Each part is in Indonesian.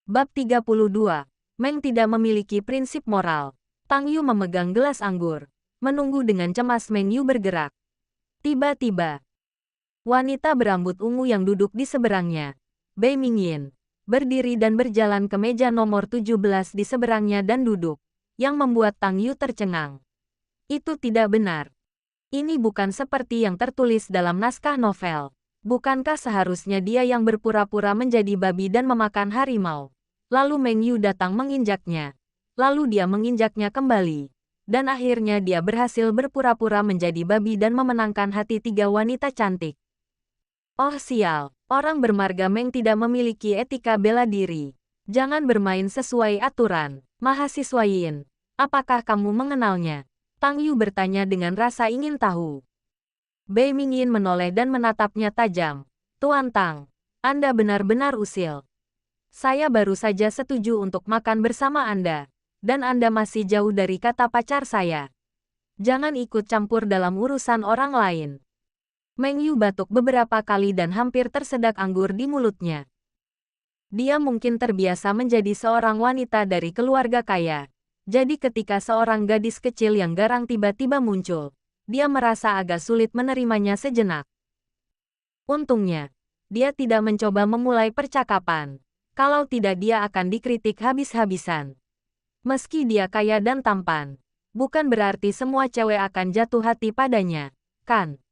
Bab 32. Meng tidak memiliki prinsip moral. Tang Yu memegang gelas anggur, menunggu dengan cemas Meng Yu bergerak. Tiba-tiba, wanita berambut ungu yang duduk di seberangnya, Bei Mingyin, berdiri dan berjalan ke meja nomor 17 di seberangnya dan duduk, yang membuat Tang Yu tercengang. Itu tidak benar. Ini bukan seperti yang tertulis dalam naskah novel. Bukankah seharusnya dia yang berpura-pura menjadi babi dan memakan harimau? Lalu Meng Yu datang menginjaknya. Lalu dia menginjaknya kembali. Dan akhirnya dia berhasil berpura-pura menjadi babi dan memenangkan hati 3 wanita cantik. Oh sial, orang bermarga Meng tidak memiliki etika bela diri. Jangan bermain sesuai aturan. Mahasiswa Yin, apakah kamu mengenalnya? Tang Yu bertanya dengan rasa ingin tahu. Bei Mingyin menoleh dan menatapnya tajam. Tuan Tang, Anda benar-benar usil. Saya baru saja setuju untuk makan bersama Anda. Dan Anda masih jauh dari kata pacar saya. Jangan ikut campur dalam urusan orang lain. Meng Yu batuk beberapa kali dan hampir tersedak anggur di mulutnya. Dia mungkin terbiasa menjadi seorang wanita dari keluarga kaya. Jadi ketika seorang gadis kecil yang garang tiba-tiba muncul, dia merasa agak sulit menerimanya sejenak. Untungnya, dia tidak mencoba memulai percakapan. Kalau tidak dia akan dikritik habis-habisan. Meski dia kaya dan tampan, bukan berarti semua cewek akan jatuh hati padanya, kan?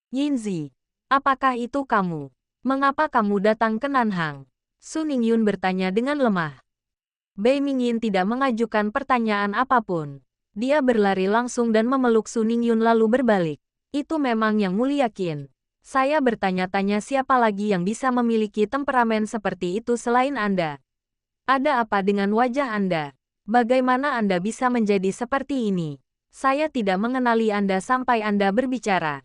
Yinzi, apakah itu kamu? Mengapa kamu datang ke Nanhang? Su Ningyun bertanya dengan lemah. Bei Mingyin tidak mengajukan pertanyaan apapun. Dia berlari langsung dan memeluk Su Ningyun lalu berbalik. Itu memang yang mulia Qin. Saya bertanya-tanya siapa lagi yang bisa memiliki temperamen seperti itu selain Anda. Ada apa dengan wajah Anda? Bagaimana Anda bisa menjadi seperti ini? Saya tidak mengenali Anda sampai Anda berbicara.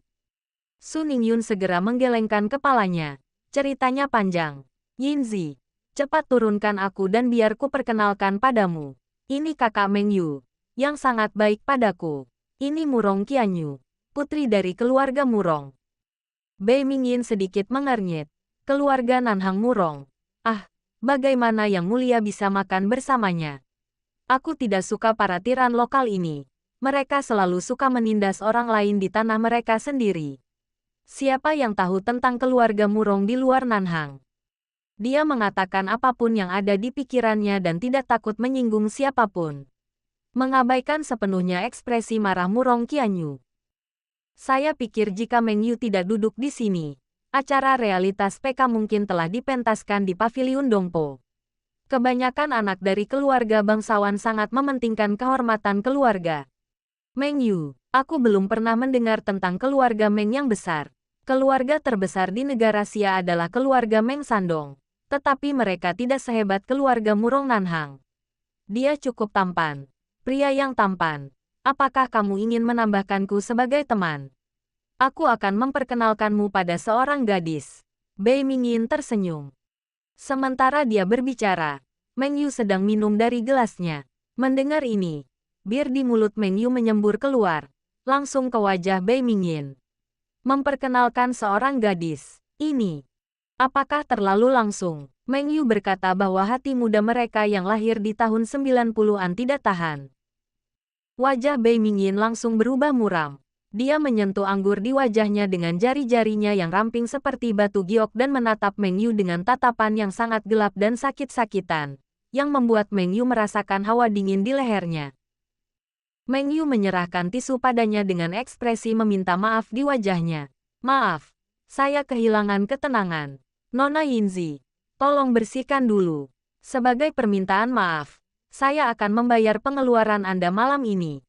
Su Ningyun segera menggelengkan kepalanya. Ceritanya panjang. Yinzi, cepat turunkan aku dan biar ku perkenalkan padamu. Ini kakak Meng Yu, yang sangat baik padaku. Ini Murong Qianyu, putri dari keluarga Murong. Bei Mingyin sedikit mengernyit. Keluarga Nanhang Murong. Ah, bagaimana yang mulia bisa makan bersamanya? Aku tidak suka para tiran lokal ini. Mereka selalu suka menindas orang lain di tanah mereka sendiri. Siapa yang tahu tentang keluarga Murong di luar Nanhang? Dia mengatakan apapun yang ada di pikirannya dan tidak takut menyinggung siapapun. Mengabaikan sepenuhnya ekspresi marah Murong Qianyu. Saya pikir jika Meng Yu tidak duduk di sini, acara realitas PK mungkin telah dipentaskan di Paviliun Dongpo. Kebanyakan anak dari keluarga bangsawan sangat mementingkan kehormatan keluarga. Meng Yu, aku belum pernah mendengar tentang keluarga Meng yang besar. Keluarga terbesar di negara Xia adalah keluarga Meng Sandong. Tetapi mereka tidak sehebat keluarga Murong Nanhang. Dia cukup tampan. Pria yang tampan. Apakah kamu ingin menambahkanku sebagai teman? Aku akan memperkenalkanmu pada seorang gadis. Bei Mingyin tersenyum. Sementara dia berbicara, Meng Yu sedang minum dari gelasnya. Mendengar ini, bir di mulut Meng Yu menyembur keluar, langsung ke wajah Bei Mingyin. Memperkenalkan seorang gadis. Ini. Apakah terlalu langsung? Meng Yu berkata bahwa hati muda mereka yang lahir di tahun 90-an tidak tahan. Wajah Bei Mingyin langsung berubah muram. Dia menyentuh anggur di wajahnya dengan jari-jarinya yang ramping seperti batu giok dan menatap Meng Yu dengan tatapan yang sangat gelap dan sakit-sakitan, yang membuat Meng Yu merasakan hawa dingin di lehernya. Meng Yu menyerahkan tisu padanya dengan ekspresi meminta maaf di wajahnya. Maaf, saya kehilangan ketenangan. Nona Yinzi, tolong bersihkan dulu. Sebagai permintaan maaf, saya akan membayar pengeluaran Anda malam ini.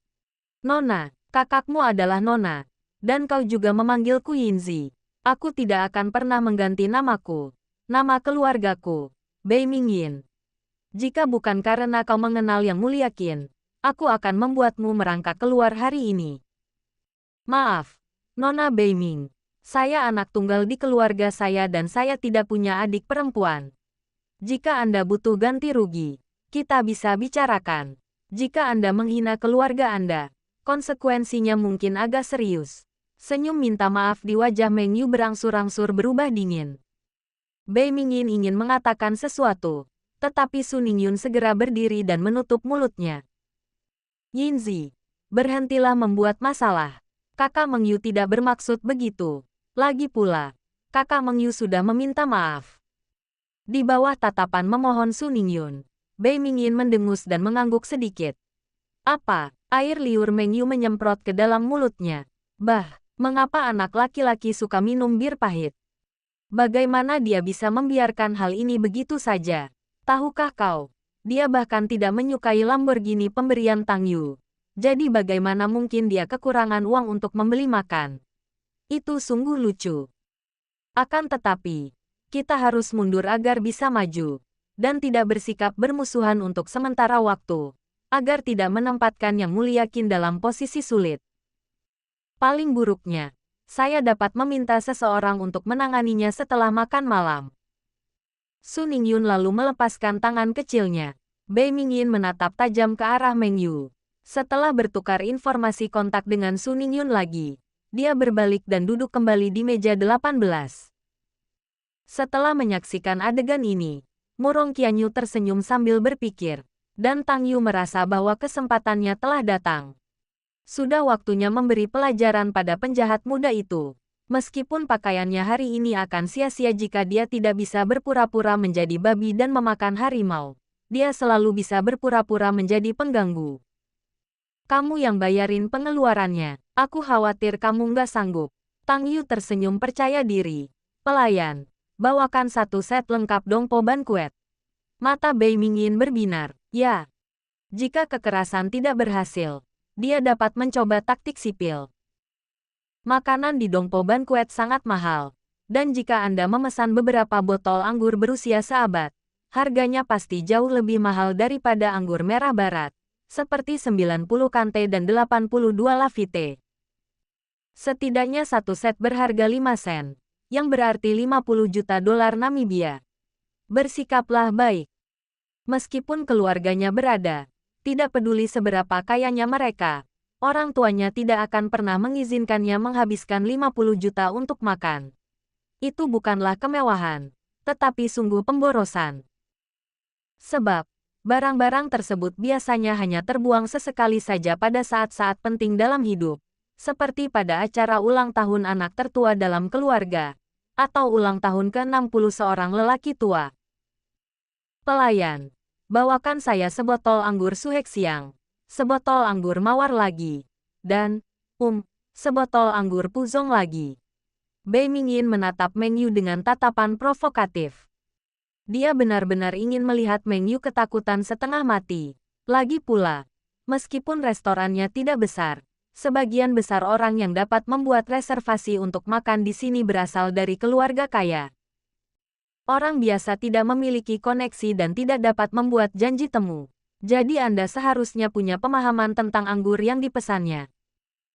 Nona, kakakmu adalah Nona, dan kau juga memanggilku Yinzi. Aku tidak akan pernah mengganti namaku. Nama keluargaku, Bei Mingyin. Jika bukan karena kau mengenal yang mulia Qin, aku akan membuatmu merangkak keluar hari ini. Maaf, Nona Bei Ming. Saya anak tunggal di keluarga saya dan saya tidak punya adik perempuan. Jika Anda butuh ganti rugi, kita bisa bicarakan. Jika Anda menghina keluarga Anda, konsekuensinya mungkin agak serius. Senyum minta maaf di wajah Meng Yu berangsur-angsur berubah dingin. Bei Mingyin ingin mengatakan sesuatu, Tetapi Su Ningyun segera berdiri dan menutup mulutnya. Yinzi, berhentilah membuat masalah. Kakak Meng Yu tidak bermaksud begitu. Lagi pula, Kakak Meng Yu sudah meminta maaf. Di bawah tatapan memohon Su Ningyun, Bei Mingyin mendengus dan mengangguk sedikit. Apa? Air liur Meng Yu menyemprot ke dalam mulutnya. Bah, mengapa anak laki-laki suka minum bir pahit? Bagaimana dia bisa membiarkan hal ini begitu saja? Tahukah kau, dia bahkan tidak menyukai Lamborghini pemberian Tang Yu. Jadi bagaimana mungkin dia kekurangan uang untuk membeli makan? Itu sungguh lucu. Akan tetapi, kita harus mundur agar bisa maju, dan tidak bersikap bermusuhan untuk sementara waktu, agar tidak menempatkan Yang Mulia Qin dalam posisi sulit. Paling buruknya, saya dapat meminta seseorang untuk menanganinya setelah makan malam. Su Ningyun lalu melepaskan tangan kecilnya. Bei Mingyin menatap tajam ke arah Meng Yu. Setelah bertukar informasi kontak dengan Su Ningyun lagi, dia berbalik dan duduk kembali di meja 18. Setelah menyaksikan adegan ini, Murong Qianyu tersenyum sambil berpikir, dan Tang Yu merasa bahwa kesempatannya telah datang. Sudah waktunya memberi pelajaran pada penjahat muda itu. Meskipun pakaiannya hari ini akan sia-sia jika dia tidak bisa berpura-pura menjadi babi dan memakan harimau, dia selalu bisa berpura-pura menjadi pengganggu. Kamu yang bayarin pengeluarannya, aku khawatir kamu nggak sanggup. Tang Yu tersenyum percaya diri. Pelayan, bawakan 1 set lengkap dongpo bankuet. Mata Bei Mingyin berbinar. Ya, jika kekerasan tidak berhasil, dia dapat mencoba taktik sipil. Makanan di dongpo bankuet sangat mahal, dan jika Anda memesan beberapa botol anggur berusia seabad, harganya pasti jauh lebih mahal daripada anggur merah barat, seperti 90 kante dan 82 lafite. Setidaknya 1 set berharga 5 sen, yang berarti 50 juta dolar Namibia. Bersikaplah baik. Meskipun keluarganya berada, tidak peduli seberapa kayanya mereka, orang tuanya tidak akan pernah mengizinkannya menghabiskan 50 juta untuk makan. Itu bukanlah kemewahan, tetapi sungguh pemborosan. Sebab, barang-barang tersebut biasanya hanya terbuang sesekali saja pada saat-saat penting dalam hidup, seperti pada acara ulang tahun anak tertua dalam keluarga, atau ulang tahun ke-60 seorang lelaki tua. Pelayan, bawakan saya sebotol anggur Suhexiang, sebotol anggur mawar lagi, dan, sebotol anggur puzong lagi. Bei Mingyin menatap Meng Yu dengan tatapan provokatif. Dia benar-benar ingin melihat Meng Yu ketakutan setengah mati. Lagi pula, meskipun restorannya tidak besar, sebagian besar orang yang dapat membuat reservasi untuk makan di sini berasal dari keluarga kaya. Orang biasa tidak memiliki koneksi dan tidak dapat membuat janji temu. Jadi Anda seharusnya punya pemahaman tentang anggur yang dipesannya.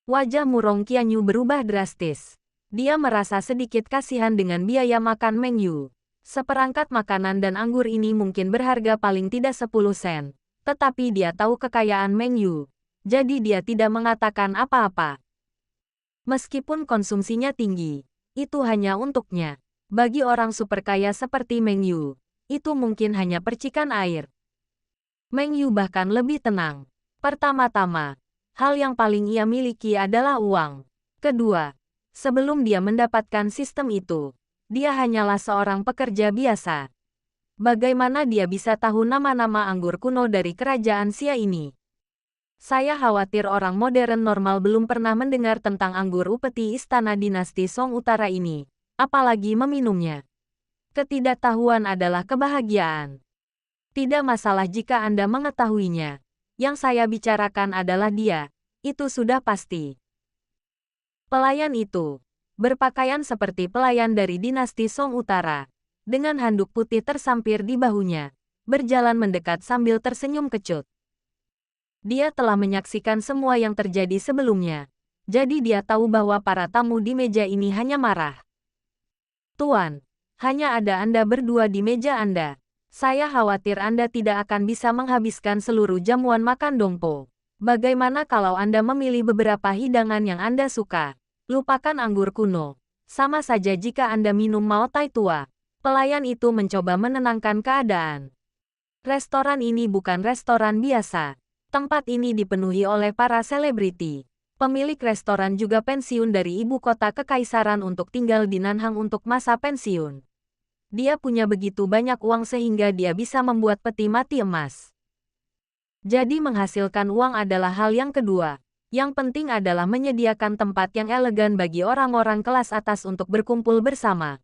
Wajah Murong Qianyu berubah drastis. Dia merasa sedikit kasihan dengan biaya makan Meng Yu. Seperangkat makanan dan anggur ini mungkin berharga paling tidak 10 sen. Tetapi dia tahu kekayaan Meng Yu. Jadi dia tidak mengatakan apa-apa. Meskipun konsumsinya tinggi, itu hanya untuknya. Bagi orang super kaya seperti Meng Yu, itu mungkin hanya percikan air. Meng Yu bahkan lebih tenang. Pertama-tama, hal yang paling ia miliki adalah uang. Kedua, sebelum dia mendapatkan sistem itu, dia hanyalah seorang pekerja biasa. Bagaimana dia bisa tahu nama-nama anggur kuno dari kerajaan Xia ini? Saya khawatir orang modern normal belum pernah mendengar tentang anggur upeti istana dinasti Song Utara ini. Apalagi meminumnya. Ketidaktahuan adalah kebahagiaan. Tidak masalah jika Anda mengetahuinya. Yang saya bicarakan adalah dia. Itu sudah pasti. Pelayan itu berpakaian seperti pelayan dari dinasti Song Utara, dengan handuk putih tersampir di bahunya, berjalan mendekat sambil tersenyum kecut. Dia telah menyaksikan semua yang terjadi sebelumnya, jadi dia tahu bahwa para tamu di meja ini hanya marah. Tuan, hanya ada Anda berdua di meja Anda. Saya khawatir Anda tidak akan bisa menghabiskan seluruh jamuan makan dongpo. Bagaimana kalau Anda memilih beberapa hidangan yang Anda suka? Lupakan anggur kuno. Sama saja jika Anda minum Mao Tai tua. Pelayan itu mencoba menenangkan keadaan. Restoran ini bukan restoran biasa. Tempat ini dipenuhi oleh para selebriti. Pemilik restoran juga pensiun dari ibu kota kekaisaran untuk tinggal di Nanhang untuk masa pensiun. Dia punya begitu banyak uang sehingga dia bisa membuat peti mati emas. Jadi menghasilkan uang adalah hal yang kedua. Yang penting adalah menyediakan tempat yang elegan bagi orang-orang kelas atas untuk berkumpul bersama.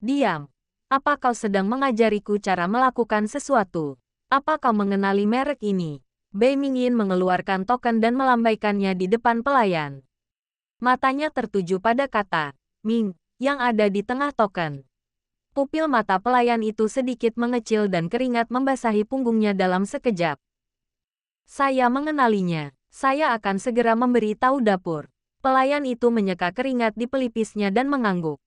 Diam. Apa kau sedang mengajariku cara melakukan sesuatu? Apa kau mengenali merek ini? Bei Mingyin mengeluarkan token dan melambaikannya di depan pelayan. Matanya tertuju pada kata Ming yang ada di tengah token. Pupil mata pelayan itu sedikit mengecil dan keringat membasahi punggungnya dalam sekejap. Saya mengenalinya. Saya akan segera memberi tahu dapur. Pelayan itu menyeka keringat di pelipisnya dan mengangguk.